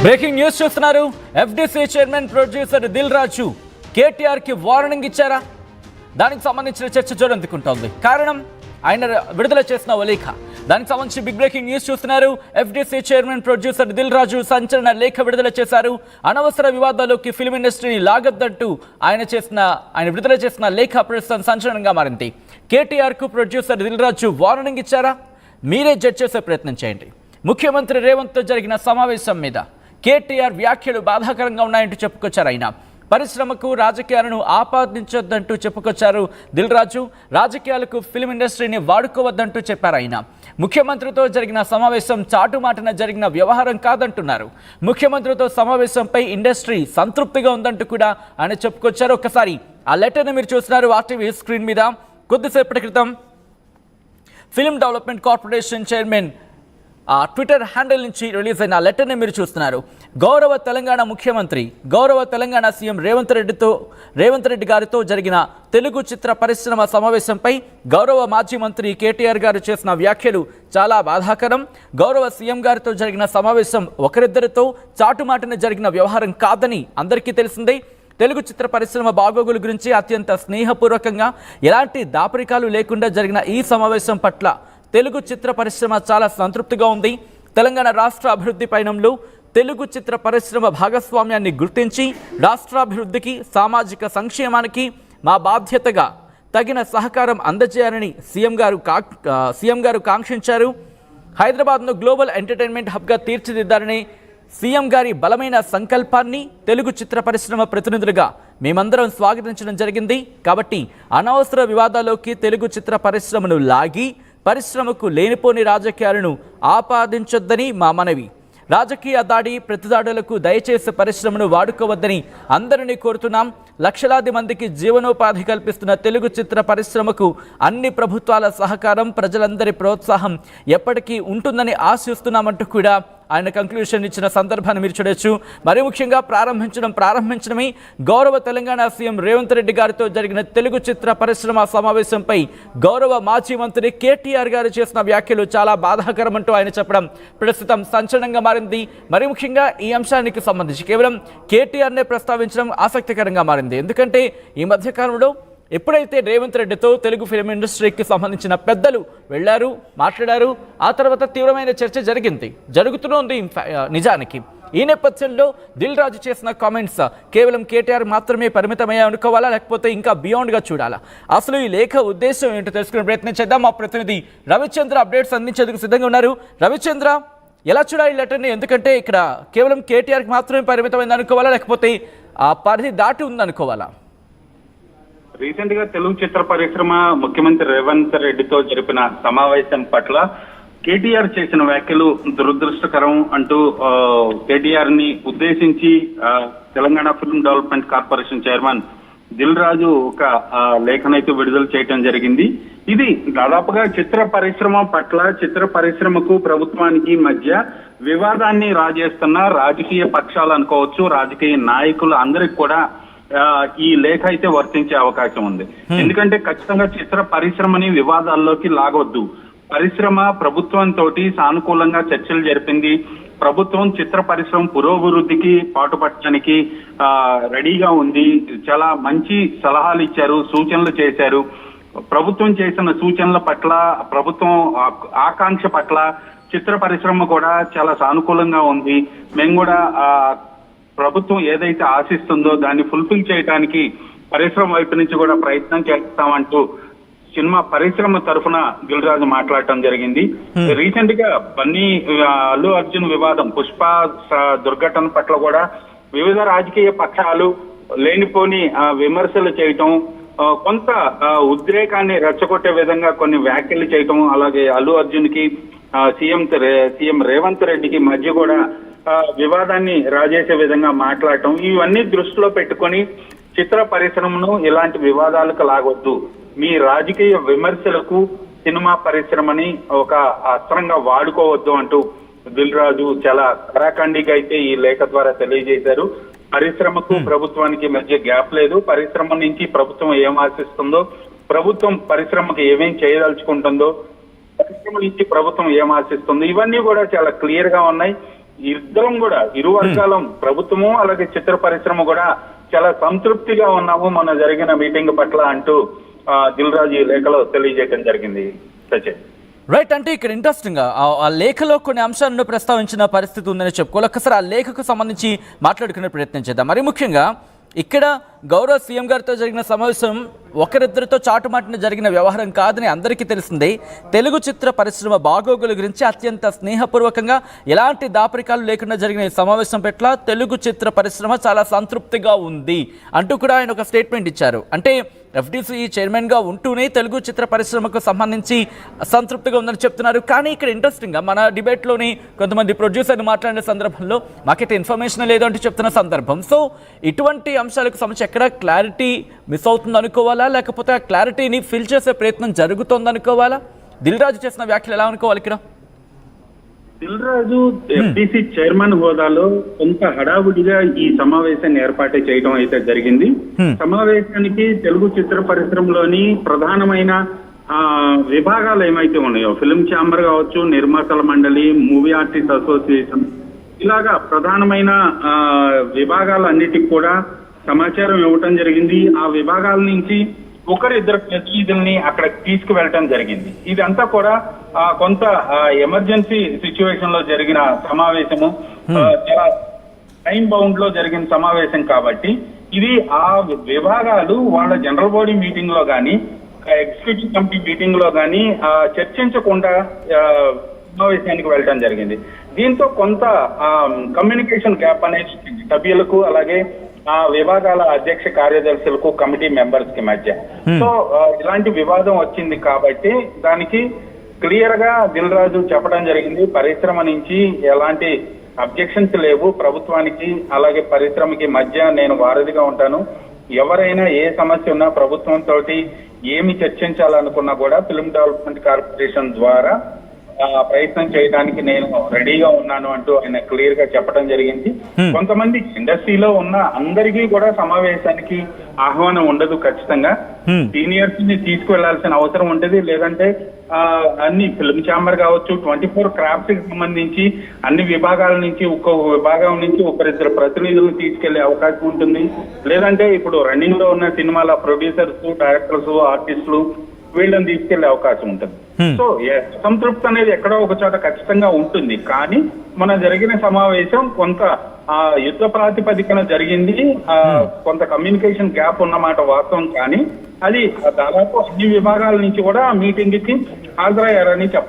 Breaking news చూస్తున్నారు. FDC chairman producer Dil Raju KTR కి warning ఇచ్చారా? దానికి సంబంధించిన చర్చ జోరందుకుంటోంది. కారణం ఆయన విడుదల చేసిన ఓ లేఖ. దానికి సంబంధించి బిగ్ బ్రేకింగ్ న్యూస్ చూస్తున్నారు. FDC chairman producer Dil Raju సంచలన లేఖ విడుదల చేశారు. అనవసర వివాదాల్లోకి ఫిల్మ్ ఇండస్ట్రీని లాగొద్దంటూ ఆయన విడుదల చేసిన లేఖ ప్రస్తుతం సంచలనంగా మారింది. కేటీఆర్ కు ప్రొడ్యూసర్ దిల్ రాజు వార్నింగ్ ఇచ్చారా? మీరే జడ్జ్ చేసే ప్రయత్నం చేయండి. ముఖ్యమంత్రి రేవంత్ తో జరిగిన సమావేశం మీద కేటీఆర్ వ్యాఖ్యలు బాధాకరంగా ఉన్నాయంటూ చెప్పుకొచ్చారు. ఆయన పరిశ్రమకు రాజకీయాలను ఆపాదించొద్దంటూ చెప్పుకొచ్చారు దిల్ రాజు. రాజకీయాలకు ఫిల్మ్ ఇండస్ట్రీని వాడుకోవద్దంటూ చెప్పారు. ఆయన ముఖ్యమంత్రితో జరిగిన సమావేశం చాటుమాటన జరిగిన వ్యవహారం కాదంటున్నారు. ముఖ్యమంత్రితో సమావేశంపై ఇండస్ట్రీ సంతృప్తిగా ఉందంటూ కూడా ఆయన చెప్పుకొచ్చారు. ఒక్కసారి ఆ లెటర్ని మీరు చూస్తున్నారు ఆర్టీవీ స్క్రీన్ మీద. కొద్దిసేపటి క్రితం film development corporation chairman Twitter handle నుంచి రిలీజ్ అయిన లెటర్ని మీరు చూస్తున్నారు. గౌరవ తెలంగాణ ముఖ్యమంత్రి, గౌరవ తెలంగాణ సీఎం రేవంత్ రెడ్డి గారితో జరిగిన తెలుగు చిత్ర పరిశ్రమ సమావేశంపై గౌరవ మాజీ మంత్రి కేటీఆర్ గారు చేసిన వ్యాఖ్యలు చాలా బాధాకరం. గౌరవ సీఎం గారితో జరిగిన సమావేశం ఒకరిద్దరితో చాటుమాటన జరిగిన వ్యవహారం కాదని అందరికీ తెలిసిందే. తెలుగు చిత్ర పరిశ్రమ బాగోగుల గురించి అత్యంత స్నేహపూర్వకంగా ఎలాంటి దాపరికాలు లేకుండా జరిగిన ఈ సమావేశం పట్ల తెలుగు చిత్ర పరిశ్రమ చాలా సంతృప్తిగా ఉంది. తెలంగాణ రాష్ట్ర అభివృద్ధి పయనంలో తెలుగు చిత్ర పరిశ్రమ భాగస్వామ్యాన్ని గుర్తించి రాష్ట్రాభివృద్ధికి, సామాజిక సంక్షేమానికి మా బాధ్యతగా తగిన సహకారం అందజేయాలని సీఎం గారు కాంక్షించారు. హైదరాబాద్ను గ్లోబల్ ఎంటర్టైన్మెంట్ హబ్గా తీర్చిదిద్దారని సీఎం గారి బలమైన సంకల్పాన్ని తెలుగు చిత్ర పరిశ్రమ ప్రతినిధులుగా మేమందరం స్వాగతించడం జరిగింది. కాబట్టి అనవసర వివాదాల్లోకి తెలుగు చిత్ర పరిశ్రమను లాగి పరిశ్రమకు లేనిపోని రాజకీయాలను ఆపాదించొద్దని మా మనవి. రాజకీయ దాడి, ప్రతిదాడులకు దయచేసి పరిశ్రమను వాడుకోవద్దని అందరినీ కోరుతున్నాం. లక్షలాది మందికి జీవనోపాధి కల్పిస్తున్న తెలుగు చిత్ర పరిశ్రమకు అన్ని ప్రభుత్వాల సహకారం, ప్రజలందరి ప్రోత్సాహం ఎప్పటికీ ఉంటుందని ఆశిస్తున్నామంటూ కూడా ఆయన కంక్లూషన్ ఇచ్చిన సందర్భాన్ని మీరు చూడొచ్చు. మరీ ముఖ్యంగా ప్రారంభించడమే గౌరవ తెలంగాణ సీఎం రేవంత్ రెడ్డి గారితో జరిగిన తెలుగు చిత్ర పరిశ్రమ సమావేశంపై గౌరవ మాజీ మంత్రి కేటీఆర్ గారు చేసిన వ్యాఖ్యలు చాలా బాధాకరం అంటూ ఆయన చెప్పడం ప్రస్తుతం సంచలనంగా మారింది. మరీ ముఖ్యంగా ఈ అంశానికి సంబంధించి కేవలం కేటీఆర్నే ప్రస్తావించడం ఆసక్తికరంగా మారింది. ఎందుకంటే ఈ మధ్యకాలంలో ఎప్పుడైతే రేవంత్ రెడ్డితో తెలుగు ఫిల్మ్ ఇండస్ట్రీకి సంబంధించిన పెద్దలు వెళ్ళారు, మాట్లాడారు, ఆ తర్వాత తీవ్రమైన చర్చ జరుగుతూనే నిజానికి. ఈ నేపథ్యంలో దిల్ రాజు చేసిన కామెంట్స్ కేవలం కేటీఆర్ మాత్రమే పరిమితమయ్యా అనుకోవాలా, లేకపోతే ఇంకా బియాండ్గా చూడాలా? అసలు ఈ లేఖ ఉద్దేశం ఏంటో తెలుసుకునే ప్రయత్నం చేద్దాం. మా ప్రతినిధి రవిచంద్ర అప్డేట్స్ అందించేందుకు సిద్ధంగా ఉన్నారు. రవిచంద్ర, ఎలా చూడాలి ఈ లెటర్ని? ఎందుకంటే ఇక్కడ కేవలం కేటీఆర్కి మాత్రమే పరిమితమైంది అనుకోవాలా, లేకపోతే ఆ పరిధి దాటి ఉందనుకోవాలా? రీసెంట్ గా తెలుగు చిత్ర పరిశ్రమ ముఖ్యమంత్రి రేవంత్ రెడ్డితో జరిపిన సమావేశం పట్ల కేటీఆర్ చేసిన వ్యాఖ్యలు దురదృష్టకరం అంటూ కేటీఆర్ ని ఉద్దేశించి Telangana film development corporation chairman Dil Raju ఒక లేఖనైతే విడుదల చేయడం జరిగింది. ఇది దాదాపుగా చిత్ర పరిశ్రమ పట్ల, చిత్ర పరిశ్రమకు ప్రభుత్వానికి మధ్య వివాదాన్ని రాజేస్తున్న రాజకీయ పక్షాలు అనుకోవచ్చు, రాజకీయ నాయకులు అందరికి కూడా ఈ లేఖ అయితే వర్తించే అవకాశం ఉంది. ఎందుకంటే ఖచ్చితంగా చిత్ర పరిశ్రమని వివాదాల్లోకి లాగొద్దు. పరిశ్రమ ప్రభుత్వంతో సానుకూలంగా చర్చలు జరిపింది. ప్రభుత్వం చిత్ర పరిశ్రమ పురోభివృద్ధికి పాటుపడటానికి రెడీగా ఉంది. చాలా మంచి సలహాలు ఇచ్చారు, సూచనలు చేశారు. ప్రభుత్వం చేసిన సూచనల పట్ల, ప్రభుత్వం ఆకాంక్ష పట్ల చిత్ర పరిశ్రమ కూడా చాలా సానుకూలంగా ఉంది. మేము కూడా ప్రభుత్వం ఏదైతే ఆశిస్తుందో దాన్ని ఫుల్ఫిల్ చేయడానికి పరిశ్రమ వైపు నుంచి కూడా ప్రయత్నం చేస్తామంటూ సినిమా పరిశ్రమ తరఫున దిల్ రాజు మాట్లాడటం జరిగింది. రీసెంట్ గా బన్నీ అల్లు అర్జున్ వివాదం, పుష్ప దుర్ఘటన పట్ల కూడా వివిధ రాజకీయ పక్షాలు లేనిపోని విమర్శలు చేయటం, కొంత ఉద్రేకాన్ని రెచ్చగొట్టే విధంగా కొన్ని వ్యాఖ్యలు చేయటం, అలాగే అల్లు అర్జున్ కి సీఎం రేవంత్ రెడ్డికి మధ్య కూడా వివాదాన్ని రాజేసే విధంగా మాట్లాడటం, ఇవన్నీ దృష్టిలో పెట్టుకొని చిత్ర పరిశ్రమను ఇలాంటి వివాదాలకు లాగొద్దు. మీ రాజకీయ విమర్శలకు సినిమా పరిశ్రమని ఒక అస్త్రంగా వాడుకోవద్దు అంటూ దిల్ రాజు చాలా కరాఖండిగా అయితే ఈ లేఖ ద్వారా తెలియజేశారు. పరిశ్రమకు ప్రభుత్వానికి మధ్య గ్యాప్ లేదు. పరిశ్రమ నుంచి ప్రభుత్వం ఏం ఆశిస్తుందో, ప్రభుత్వం పరిశ్రమకు ఏమేం చేయదలుచుకుంటుందో, పరిశ్రమ నుంచి ప్రభుత్వం ఏం ఆశిస్తుంది, ఇవన్నీ కూడా చాలా క్లియర్ గా ఉన్నాయి. ఇద్దరం కూడా ఇరు వర్గాలం ప్రభుత్వము అలాగే చిత్ర పరిశ్రమ కూడా చాలా సంతృప్తిగా ఉన్నాము మొన్న జరిగిన మీటింగ్ పట్ల అంటూ దిల్ రాజు ఈ లేఖలో తెలియజేయడం జరిగింది సచిన్. రైట్, అంటే ఇక్కడ ఇంట్రెస్టింగ్ ఆ లేఖలో కొన్ని అంశాలను ప్రస్తావించిన పరిస్థితి ఉందని చెప్పుకోవాలి. ఒక్కసారి ఆ లేఖకు సంబంధించి మాట్లాడుకునే ప్రయత్నం చేద్దాం. మరి ముఖ్యంగా ఇక్కడ గౌరవ సీఎం గారితో జరిగిన సమావేశం ఒకరిద్దరితో చాటుమాటిన జరిగిన వ్యవహారం కాదని అందరికీ తెలిసిందే. తెలుగు చిత్ర పరిశ్రమ బాగోగుల గురించి అత్యంత స్నేహపూర్వకంగా ఎలాంటి దాపరికాలు లేకుండా జరిగిన ఈ సమావేశం పట్ల తెలుగు చిత్ర పరిశ్రమ చాలా సంతృప్తిగా ఉంది అంటూ కూడా ఆయన ఒక స్టేట్మెంట్ ఇచ్చారు. అంటే ఎఫ్డీసీ చైర్మన్గా ఉంటూనే తెలుగు చిత్ర పరిశ్రమకు సంబంధించి సంతృప్తిగా ఉందని చెప్తున్నారు. కానీ ఇక్కడ ఇంట్రెస్టింగ్గా మన డిబేట్లోని కొంతమంది ప్రొడ్యూసర్ని మాట్లాడిన సందర్భంలో మాకైతే ఇన్ఫర్మేషన్ లేదు అంటూ చెప్తున్న సందర్భం. సో ఇటువంటి అంశాలకు సంబంధించి ఎక్కడ క్లారిటీ మిస్ అవుతుంది అనుకోవాలా, లేకపోతే ఆ క్లారిటీని ఫిల్ చేసే ప్రయత్నం జరుగుతోంది అనుకోవాలా? దిల్ రాజు చేసిన వ్యాఖ్యలు ఎలా అనుకోవాలి ఇక్కడ? దిల్ రాజు ఎఫ్డీసీ చైర్మన్ హోదాలో కొంత హడావుడిగా ఈ సమావేశాన్ని ఏర్పాటు చేయడం అయితే జరిగింది. సమావేశానికి తెలుగు చిత్ర పరిశ్రమలోని ప్రధానమైన విభాగాలు ఏమైతే ఉన్నాయో, ఫిల్మ్ ఛాంబర్ కావచ్చు, నిర్మాతల మండలి, మూవీ ఆర్టిస్ట్ అసోసియేషన్, ఇలాగా ప్రధానమైన విభాగాలన్నిటికి కూడా సమాచారం ఇవ్వటం జరిగింది. ఆ విభాగాల నుంచి ఒకరిద్దరు ప్రతినిధుల్ని అక్కడికి తీసుకువెళ్ళటం జరిగింది. ఇదంతా కూడా కొంత ఎమర్జెన్సీ సిచ్యువేషన్ లో జరిగిన సమావేశము, చాలా టైం బౌండ్ లో జరిగిన సమావేశం కాబట్టి ఇది ఆ విభాగాలు వాళ్ళ జనరల్ బాడీ మీటింగ్ లో గానీ ఎగ్జిక్యూటివ్ కమిటీ మీటింగ్ లో గానీ చర్చించకుండా సమావేశానికి వెళ్ళటం జరిగింది. దీంతో కొంత కమ్యూనికేషన్ గ్యాప్ అనేది సభ్యులకు అలాగే ఆ విభాగాల అధ్యక్ష కార్యదర్శులకు కమిటీ మెంబర్స్ కి మధ్య సో ఇలాంటి వివాదం వచ్చింది కాబట్టి దానికి క్లియర్ గా దిల్ రాజు చెప్పడం జరిగింది. పరిశ్రమ నుంచి ఎలాంటి అబ్జెక్షన్స్ లేవు, ప్రభుత్వానికి అలాగే పరిశ్రమకి మధ్య నేను వారధిగా ఉంటాను. ఎవరైనా ఏ సమస్య ఉన్నా ప్రభుత్వంతో ఏమి చర్చించాలనుకున్నా కూడా ఫిల్మ్ డెవలప్మెంట్ కార్పొరేషన్ ద్వారా ప్రయత్నం చేయడానికి నేను రెడీగా ఉన్నాను అంటూ ఆయన క్లియర్ గా చెప్పడం జరిగింది. కొంతమంది ఇండస్ట్రీలో ఉన్న అందరికీ కూడా సమావేశానికి ఆహ్వానం ఉండదు. ఖచ్చితంగా సీనియర్స్ ని తీసుకువెళ్లాల్సిన అవసరం ఉంటుంది. లేదంటే అన్ని ఫిల్మ్ ఛాంబర్ కావచ్చు, 24 క్రాఫ్ట్స్ కి సంబంధించి అన్ని విభాగాల నుంచి ఒక్కొక్క విభాగం నుంచి ఒకరిద్దరు ప్రతినిధులను తీసుకెళ్లే అవకాశం ఉంటుంది. లేదంటే ఇప్పుడు రన్నింగ్ లో ఉన్న సినిమాల ప్రొడ్యూసర్స్, డైరెక్టర్స్, ఆర్టిస్టులు వీళ్ళని తీసుకెళ్లే అవకాశం ఉంటుంది. సో సంతృప్తి అనేది ఎక్కడో ఒక చోట ఖచ్చితంగా ఉంటుంది. కానీ మన జరిగిన సమావేశం కొంత యుద్ధ ప్రాతిపదికన జరిగింది. కొంత కమ్యూనికేషన్ గ్యాప్ ఉన్నమాట వాస్తవం. కానీ అది దాదాపు అన్ని విభాగాల నుంచి కూడా మీటింగ్ కి హాజరయ్యారని చెప్పొచ్చు.